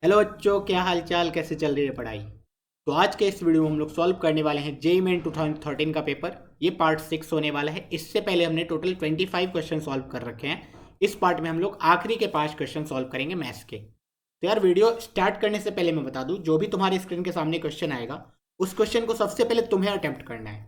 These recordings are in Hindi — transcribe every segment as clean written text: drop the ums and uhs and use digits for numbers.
हेलो बच्चों, क्या हाल चाल, कैसे चल रही है पढ़ाई। तो आज के इस वीडियो में हम लोग सॉल्व करने वाले हैं जेईई मेन 2013 का पेपर। ये पार्ट 6 होने वाला है। इससे पहले हमने टोटल 25 क्वेश्चन सॉल्व कर रखे हैं। इस पार्ट में हम लोग आखिरी के 5 क्वेश्चन सॉल्व करेंगे मैथ्स के। तो यार, वीडियो स्टार्ट करने से पहले मैं बता दूं, जो भी तुम्हारी स्क्रीन के सामने क्वेश्चन आएगा उस क्वेश्चन को सबसे पहले तुम्हें अटेम्प्ट करना है।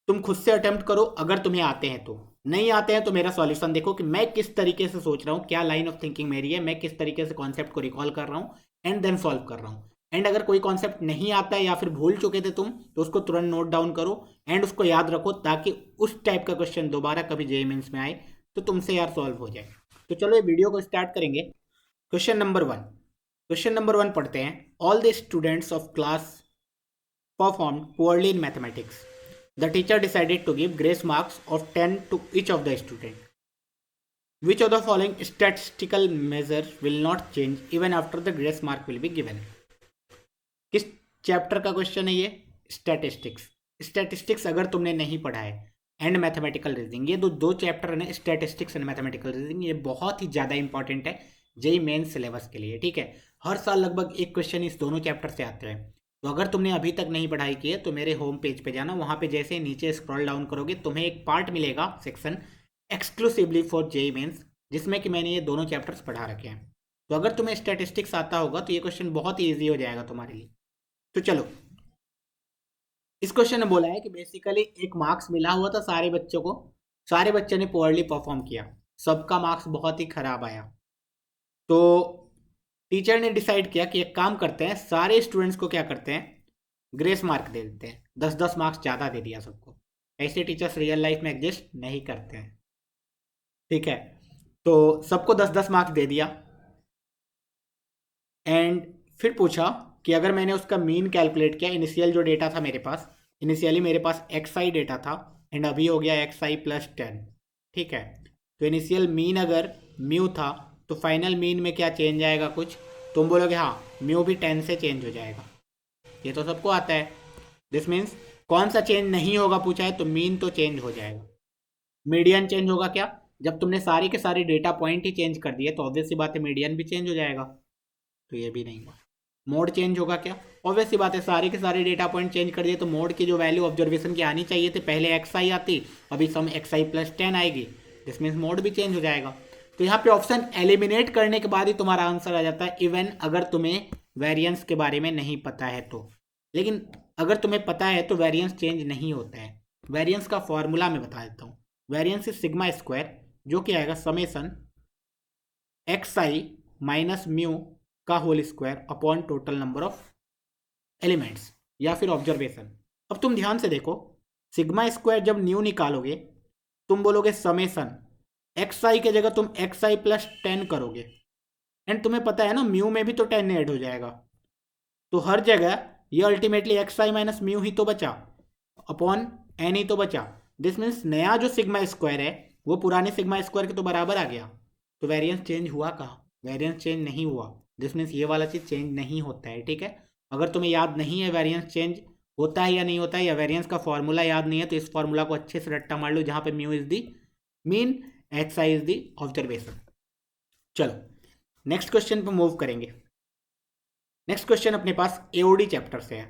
तुम खुद से अटेम्प्ट करो अगर तुम्हें आते हैं तो। नहीं आते हैं तो मेरा सॉल्यूशन देखो कि मैं किस तरीके से सोच रहा हूँ, क्या लाइन ऑफ थिंकिंग मेरी है, मैं किस तरीके से कॉन्सेप्ट को रिकॉल कर रहा हूँ एंड देन सॉल्व कर रहा हूँ। एंड अगर कोई कॉन्सेप्ट नहीं आता है या फिर भूल चुके थे तुम, तो उसको तुरंत नोट डाउन करो एंड उसको याद रखो, ताकि उस टाइप का क्वेश्चन दोबारा कभी जेईई मेंस में आए तो तुमसे यार सॉल्व हो जाए। तो चलो ये वीडियो को स्टार्ट करेंगे। क्वेश्चन नंबर 1 पढ़ते हैं। All the students of class performed poorly in mathematics. The teacher decided to give grace marks of 10 to each of the students. Which of the following statistical measure will not change even after the grace mark will be given? किस चैप्टर का क्वेश्चन है ये? स्टैटिस्टिक्स। स्टैटिस्टिक्स अगर तुमने नहीं पढ़ा है एंड मैथमेटिकल रीजनिंग, ये दो चैप्टर है ना, स्टैटिस्टिक्स एंड मैथमेटिकल रीजनिंग, ये बहुत ही ज़्यादा इंपॉर्टेंट है जेई मेन सिलेबस के लिए। ठीक है, हर साल लगभग एक क्वेश्चन इस दोनों चैप्टर से आते हैं। तो अगर तुमने अभी तक नहीं पढ़ाई की है तो मेरे होम पेज पे जाना, वहाँ पे जैसे नीचे स्क्रॉल डाउन करोगे तुम्हें एक पार्ट मिलेगा, section exclusively for JEE Mains, जिसमें कि मैंने ये दोनों चैप्टर्स पढ़ा रखे हैं। तो अगर तुम्हें स्टैटिस्टिक्स आता होगा तो ये क्वेश्चन बहुत ही ईजी हो जाएगा तुम्हारे लिए। तो चलो, इस क्वेश्चन ने बोला है कि बेसिकली एक मार्क्स मिला हुआ था सारे बच्चों को, सारे बच्चों ने पुअरली परफॉर्म किया, सबका मार्क्स बहुत ही खराब आया। तो टीचर ने डिसाइड किया कि एक काम करते हैं, सारे स्टूडेंट्स को क्या करते हैं, ग्रेस मार्क दे देते हैं। 10-10 मार्क्स ज़्यादा दे दिया सबको। ऐसे टीचर्स रियल लाइफ में एग्जिस्ट नहीं करते हैं। ठीक है, तो सबको 10-10 मार्क्स दे दिया एंड फिर पूछा कि अगर मैंने उसका मीन कैलकुलेट किया, इनिशियल जो डेटा था मेरे पास, इनिशियली मेरे पास एक्स आई डेटा था एंड अभी हो गया एक्स आई प्लस 10। ठीक है, तो इनिशियल मीन अगर म्यू था तो फाइनल मीन में क्या चेंज आएगा कुछ, तुम बोलोगे हाँ म्यू भी 10 से चेंज हो जाएगा। ये तो सबको आता है। दिस मीन्स कौन सा चेंज नहीं होगा पूछा है, तो मीन तो चेंज हो जाएगा। मीडियन चेंज होगा क्या? जब तुमने सारे के सारे डेटा पॉइंट ही चेंज कर दिए तो ऑब्वियस सी बात है मीडियन भी चेंज हो जाएगा। तो ये भी नहीं हुआ। मोड चेंज होगा क्या? ऑब्वियस सी बात है, सारे के सारे डेटा पॉइंट चेंज कर दिए तो मोड की जो वैल्यू ऑब्जर्वेशन की आनी चाहिए थी, पहले एक्स आई आती, अभी सम एक्स आई प्लस 10 आएगी। दिस मीन्स मोड भी चेंज हो जाएगा। तो यहाँ पे ऑप्शन एलिमिनेट करने के बाद ही तुम्हारा आंसर आ जाता है, इवन अगर तुम्हें वेरिएंस के बारे में नहीं पता है तो। लेकिन अगर तुम्हें पता है तो वेरिएंस चेंज नहीं होता है। वेरिएंस का फॉर्मूला मैं बता देता हूँ। वेरिएंस इज सिग्मा स्क्वायर, जो कि आएगा summation x i minus mu का whole square upon total number of elements या फिर ऑब्जर्वेशन। अब तुम ध्यान से देखो, सिग्मा स्क्वायर जब न्यू निकालोगे तुम बोलोगे समेसन एक्स आई के जगह तुम एक्स आई प्लस 10 करोगे एंड तुम्हें पता है ना म्यू में भी तो 10 ऐड हो जाएगा। तो हर जगह ये ultimately x i minus mu ही तो बचा, अपॉन एन ही तो बचा। दिस मीन्स नया जो सिग्मा स्क्वायर है वो पुराने सिग्मा स्क्वायर के तो बराबर आ गया। तो वेरिएंस चेंज हुआ कहाँ? वेरिएंस चेंज नहीं हुआ। दिस मीन्स ये वाला चीज़ चेंज नहीं होता है। ठीक है, अगर तुम्हें याद नहीं है वेरिएंस चेंज होता है या नहीं होता है, या वेरिएंस का फॉर्मूला याद नहीं है, तो इस फॉर्मूला को अच्छे से रट्टा मार लो, जहाँ पे mu is the mean, x i is the observation. चलो नेक्स्ट क्वेश्चन पे मूव करेंगे। नेक्स्ट क्वेश्चन अपने पास एओडी चैप्टर से है।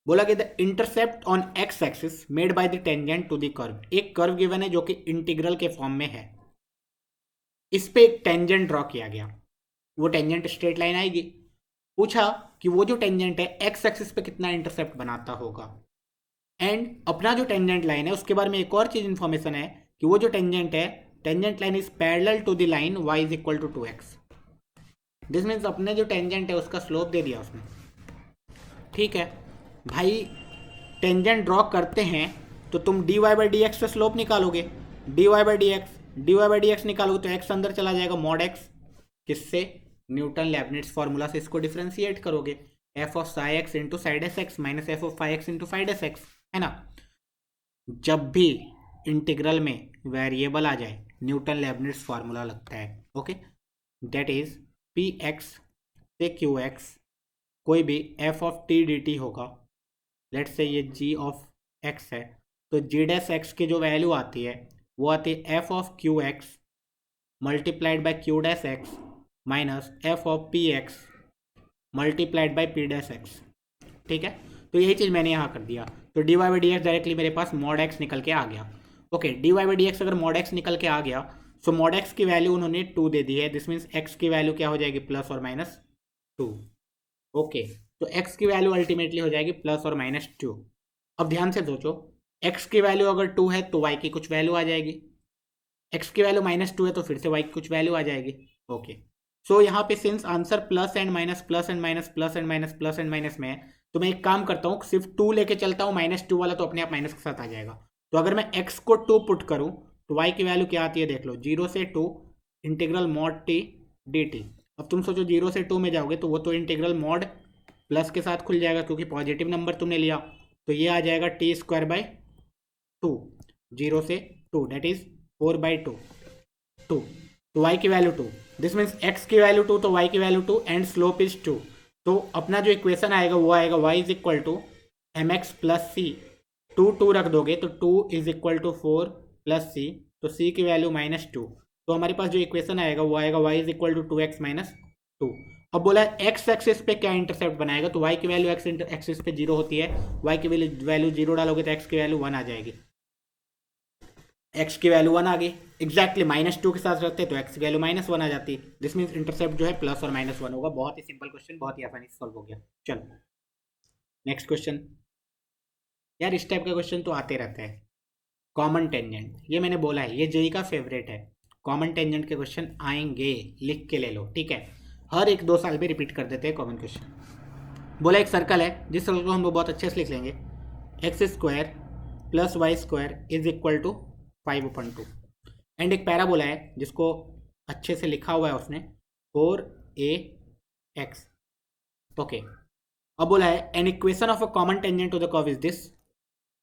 बोला कि the intercept on x axis made by the tangent to the curve. एक कर्व गिवन है जो कि इंटीग्रल के फॉर्म में है, इस पे एक टेंजेंट ड्रॉ किया गया, वो टेंजेंट स्ट्रेट लाइन आएगी। पूछा कि वो जो टेंजेंट है एक्स एक्सिस पे कितना इंटरसेप्ट बनाता होगा। एंड अपना जो टेंजेंट लाइन है उसके बारे में एक और चीज इंफॉर्मेशन है कि वो जो टेंजेंट है, tangent line is parallel to the line y is equal to 2x। This means अपने जो टेंजेंट है उसका स्लोप दे दिया उसने। ठीक है भाई, टेंजेंट ड्रॉ करते हैं तो तुम d Y by D x से स्लोप निकालोगे, d Y by D x निकालोगे तो एक्स अंदर चला जाएगा, मॉड एक्स, किससे? न्यूटन लेबनिट्स फॉर्मूला से इसको डिफ्रेंशिएट करोगे, f of psi x into साइड एस x minus f of phi x into फाइड एस एक्स, है ना। जब भी इंटीग्रल में वेरिएबल आ जाए न्यूटन लेबनिट्स फॉर्मूला लगता है। Okay, that is P x से क्यू एक्स, कोई भी F of T D T होगा, लेट से ये जी ऑफ एक्स है, तो जी डैश एक्स की जो वैल्यू आती है वो आती है F of Q x multiplied by Q dash x minus f of P x multiplied by P dash x. ठीक है, तो यही चीज़ मैंने यहाँ कर दिया। तो d Y by D x directly मेरे पास मॉड एक्स निकल के आ गया। Okay, d Y by D x अगर मॉड एक्स निकल के आ गया, सो मॉड एक्स की वैल्यू उन्होंने 2 दे दी है। दिस मीन्स एक्स की वैल्यू क्या हो जाएगी, प्लस और माइनस 2। ओके, तो एक्स की वैल्यू अल्टीमेटली हो जाएगी प्लस और माइनस 2। अब ध्यान से सोचो, एक्स की वैल्यू अगर 2 है तो वाई की कुछ वैल्यू आ जाएगी, एक्स की वैल्यू -2 है तो फिर से वाई की कुछ वैल्यू आ जाएगी। ओके, सो यहाँ पे since answer plus and minus plus and minus plus and minus plus and minus में है, तो मैं एक काम करता हूँ, सिर्फ 2 लेके चलता हूँ, -2 वाला तो अपने आप माइनस के साथ आ जाएगा। तो अगर मैं x को 2 पुट करूँ तो y की वैल्यू क्या आती है देख लो, 0 से 2 integral mod T D T. अब तुम सोचो 0 से 2 में जाओगे तो वो तो इंटीग्रल मॉड प्लस के साथ खुल जाएगा क्योंकि पॉजिटिव नंबर तुमने लिया, तो ये आ जाएगा टी स्क्वायर बाई 2, 0 से 2 डेट इज 4 बाई 2, तो y की वैल्यू 2, दिस मीन्स x की वैल्यू 2 तो y की वैल्यू 2 एंड स्लोप इज 2। तो अपना जो इक्वेशन आएगा वो आएगा y is equal to M X plus C. 2 रख दोगे तो 2 is equal to 4 plus C, तो c की वैल्यू -2। तो हमारे पास जो इक्वेशन आएगा वो आएगा y is equal to 2x minus 2। अब बोला x एक्सिस पे क्या इंटरसेप्ट बनाएगा, तो y की वैल्यू x एक्सिस पे 0 होती है, y की वैल्यू 0 डालोगे तो x की वैल्यू 1 आ जाएगी, x की वैल्यू 1 आ गई। एग्जैक्टली -2 के साथ रखते तो x की वैल्यू -1 आ जाती। दिस मीन्स इंटरसेप्ट जो है प्लस और -1 होगा। बहुत ही सिंपल क्वेश्चन, बहुत ही आसानी से सॉल्व हो गया। चलो नेक्स्ट क्वेश्चन। यार इस टाइप का क्वेश्चन तो आते रहता है। कॉमन टेंजेंट, ये मैंने बोला है ये जेई का फेवरेट है। कॉमन टेंजेंट के क्वेश्चन आएंगे, लिख के ले लो, ठीक है। हर 1-2 साल में रिपीट कर देते हैं कॉमन क्वेश्चन। बोला एक सर्कल है, जिस सर्कल को हम लोग बहुत अच्छे से लिख लेंगे, x square plus y square is equal to 5/2। And एक पैराबोला है जिसको अच्छे से लिखा हुआ है उसने, 4ax। ओके, अब बोला है an equation of a common tangent to the curve is this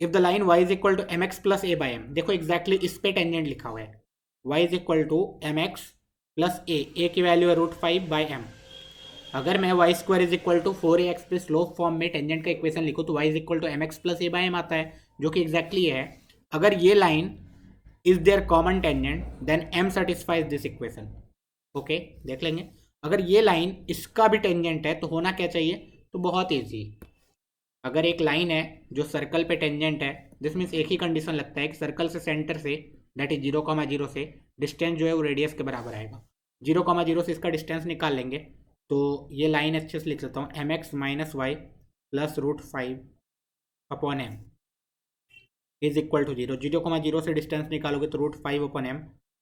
if the line y is equal to mx plus a by m। देखो एग्जैक्टली इस पे टेंजेंट लिखा हुआ है, y is equal to mx plus a की वैल्यू है √5 बाई m। अगर मैं y square is equal to 4ax पे स्लोप फॉर्म में टेंजेंट का इक्वेशन लिखूँ तो y is equal to mx plus a by m आता है, जो कि एग्जैक्टली है। अगर ये line is there common tangent then m satisfies this equation. Okay, देख लेंगे। अगर ये लाइन इसका भी टेंजेंट है तो होना क्या चाहिए, तो बहुत ईजी। अगर एक लाइन है जो सर्कल पे टेंजेंट है, दिस मीन्स एक ही कंडीशन लगता है कि सर्कल से सेंटर से दैट इज 0,0 से डिस्टेंस जो है वो रेडियस के बराबर आएगा। 0,0 से इसका डिस्टेंस निकाल लेंगे तो ये लाइन अच्छे से लिख सकता हूँ, mx minus y plus √5 upon m is equal to 0। 0,0 से डिस्टेंस निकालोगे तो √5 upon m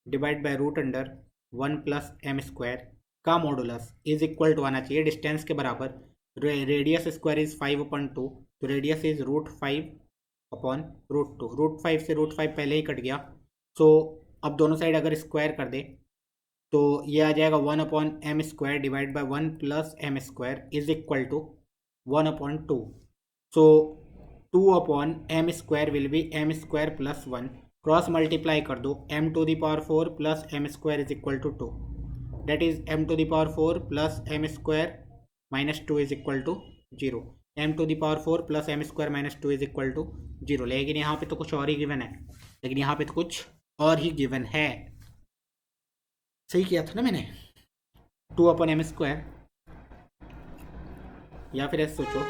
divide by √1 plus m square का मॉडुलस इज इक्वल टू आना चाहिए डिस्टेंस के बराबर। रेडियस स्क्वायर इज 5/2, तो रेडियस इज √5 अपॉन √2। √5 से √5 पहले ही कट गया, सो अब दोनों साइड अगर स्क्वायर कर दे तो ये आ जाएगा 1/m square divide by 1 plus m square is equal to 1/2। So 2/m square will be m square plus 1, cross multiply कर दो, m⁴ plus m square is equal to 2, that is m⁴ plus m square minus 2 is equal to 0। m⁴ plus m square minus 2 is equal to 0। लेकिन यहाँ पे तो कुछ और ही गिवन है, लेकिन यहाँ पे तो कुछ और ही गिवन है। सही किया था ना मैंने, 2/m स्क्वायर, या फिर ऐसे सोचो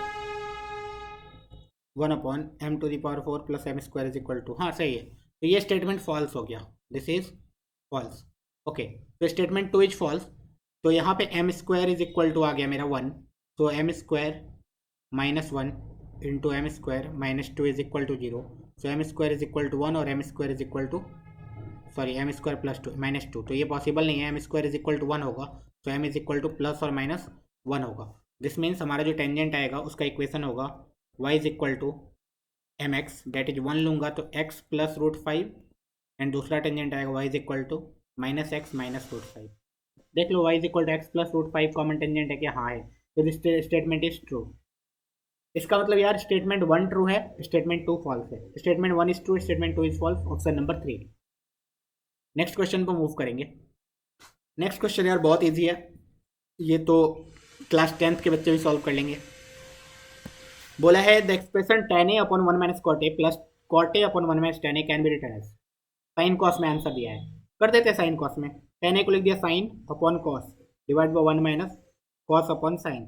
1/m⁴ plus m square is equal to, हाँ सही है। तो ये स्टेटमेंट फॉल्स हो गया, दिस इज फॉल्स। ओके, तो स्टेटमेंट 2 इज फॉल्स। तो यहाँ पे m square is equal to आ गया मेरा 1, तो m square minus 1 into m square minus 2 is equal to 0। So m square is equal to 1 और m square is equal to m square plus 2 -2, तो ये पॉसिबल नहीं है। m square is equal to 1 होगा, तो m is equal to plus और माइनस 1 होगा। दिस मीन्स हमारा जो टेंजेंट आएगा उसका इक्वेशन होगा y is equal to mx, that is 1 लूँगा तो x प्लस √5, एंड दूसरा टेंजेंट आएगा y is equal to -x minus √5। देख लो y is equal to x plus √5 common tangent है कि हाँ है, तो दिस स्टेटमेंट इज ट्रू। इसका मतलब यार स्टेटमेंट 1 ट्रू है, स्टेटमेंट 2 फॉल्स है। Statement 1 is true, statement 2 is false, option number 3। Next question पर मूव करेंगे। नेक्स्ट क्वेश्चन यार बहुत इजी है, ये तो क्लास 10th के बच्चे भी सॉल्व कर लेंगे। बोला है the expression tan a upon 1 minus cot a plus cot a upon 1 minus tan a can be written as. Sine cos में आंसर दिया है, कर देते हैं साइन कॉस में। tan a को लिख दिया sine upon cos divide by 1 minus cos upon sine.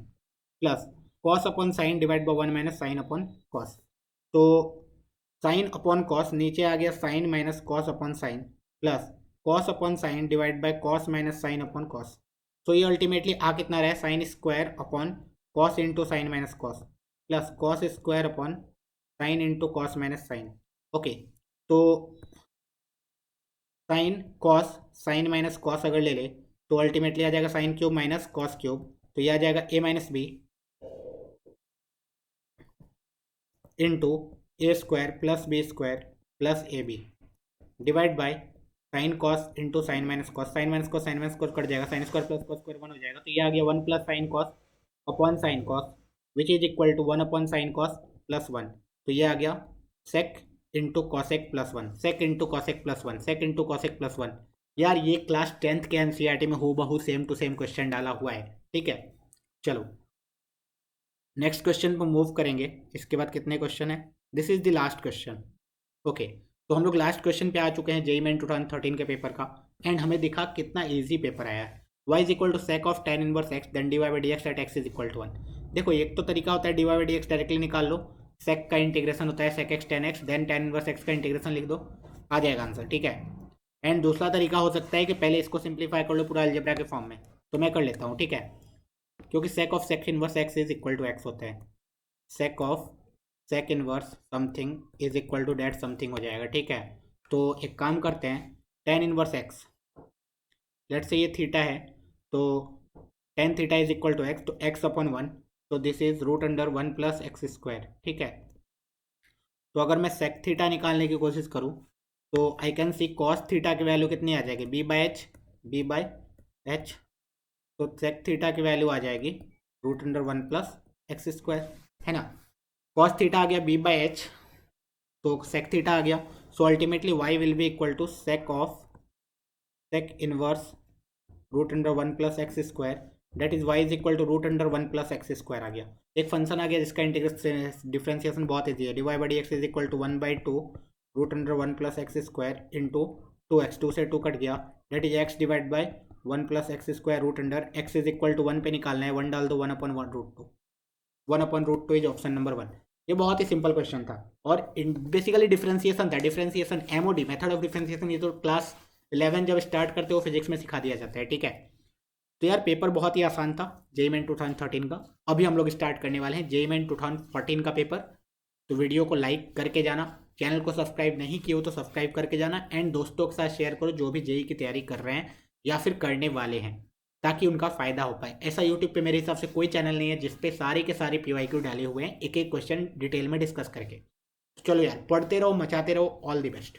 Plus cos upon sine divide by 1 minus sine upon cos. तो साइन अपॉन कॉस नीचे आ गया sign minus cos upon sine plus cos upon sine divide by cos minus sine upon cos. तो ये अल्टीमेटली आ कितना रहा है, sine square upon cos into sine minus cos plus cos square upon sine into cos minus sine. Okay, तो sine cos sine minus cos अगर ले ले तो अल्टीमेटली आ जाएगा sine cube minus cos cube, तो ये आ जाएगा A minus B into A square plus B square plus A B divide by sine cos into sine minus cos, sine minus cos sine minus cos cut जाएगा, sine square plus cos square 1 हो जाएगा। तो ये आ गया 1 plus sine cos upon sine cos which is equal to 1 upon sine cos plus 1। तो ये आ गया sec into cosec plus 1, sec into cosec plus 1, sec into cosec plus 1। यार ये क्लास 10th के एनसीईआरटी में हूबहू सेम टू सेम क्वेश्चन डाला हुआ है, ठीक है। चलो नेक्स्ट क्वेश्चन पर मूव करेंगे। इसके बाद कितने क्वेश्चन है, this is the last question. Okay, तो हम लोग लास्ट क्वेश्चन पे आ चुके हैं जेईई मेन 2013 के पेपर का, एंड हमें दिखा कितना इजी पेपर आया है। y is equal to sec of tan inverse x then dy by D x at x is equal to 1। देखो एक तो तरीका होता है dy by D x directly निकाल लो, सेक का इंटीग्रेशन होता है sec x tan x then tan inverse x का इंटीग्रेशन लिख दो, आ जाएगा आंसर, ठीक है। एंड दूसरा तरीका हो सकता है कि पहले इसको सिंप्लीफाई कर लो पूरा अलजेब्रा के फॉर्म में, तो मैं कर लेता हूँ, ठीक है, क्योंकि sec of sec inverse x is equal to x होता है, sec of sec inverse something is equal to that something हो जाएगा, ठीक है। तो एक काम करते हैं, tan inverse x, let's say ये थीटा है, तो tan theta is equal to x, तो एक्स अपॉन 1, तो this is root under 1 plus x square, ठीक है। तो अगर मैं सेक थीटा निकालने की कोशिश करूँ तो I can see cos theta की वैल्यू कितनी आ जाएगी, b by h, b by h. तो सेक थीटा की वैल्यू आ जाएगी root under 1 plus x square, है ना। कॉस थीटा आ गया बी बाई एच, तो सेक थीटा आ गया, so ultimately Y will be equal to sec of sec inverse root under 1 plus x square, that is Y is equal to root under 1 plus x square आ गया। एक फंक्शन आ गया जिसका इंटीग्रेशन डिफरेंशिएशन बहुत ईजी है, D Y by D X is equal to 1/2 root under 1 plus x square into 2x, 2 से 2 कट गया, that is x divide by 1 plus x square root under x is equal to 1 पे निकालना है, 1 डाल दो, 1 upon 1 root 2, 1 upon root 2 is option number 1। ये बहुत ही सिंपल क्वेश्चन था और बेसिकली डिफरेंशिएशन था, differentiation MOD method of differentiation, ये तो क्लास 11 जब स्टार्ट करते हो फिजिक्स में सिखा दिया जाता है, ठीक है। तो यार पेपर बहुत ही आसान था जेईई मेन 2013 का। अभी हम लोग स्टार्ट करने वाले हैं जेईई मेन 2014 का पेपर, तो वीडियो को लाइक करके जाना, चैनल को सब्सक्राइब नहीं किया हो तो सब्सक्राइब करके जाना, एंड दोस्तों के साथ शेयर करो जो भी जेईई की तैयारी कर रहे हैं या फिर करने वाले हैं, ताकि उनका फ़ायदा हो पाए। ऐसा यूट्यूब पे मेरे हिसाब से कोई चैनल नहीं है जिसपे सारे के सारे पीवाईक्यू डाले हुए हैं एक एक क्वेश्चन डिटेल में डिस्कस करके। तो चलो यार पढ़ते रहो, मचाते रहो, ऑल द बेस्ट।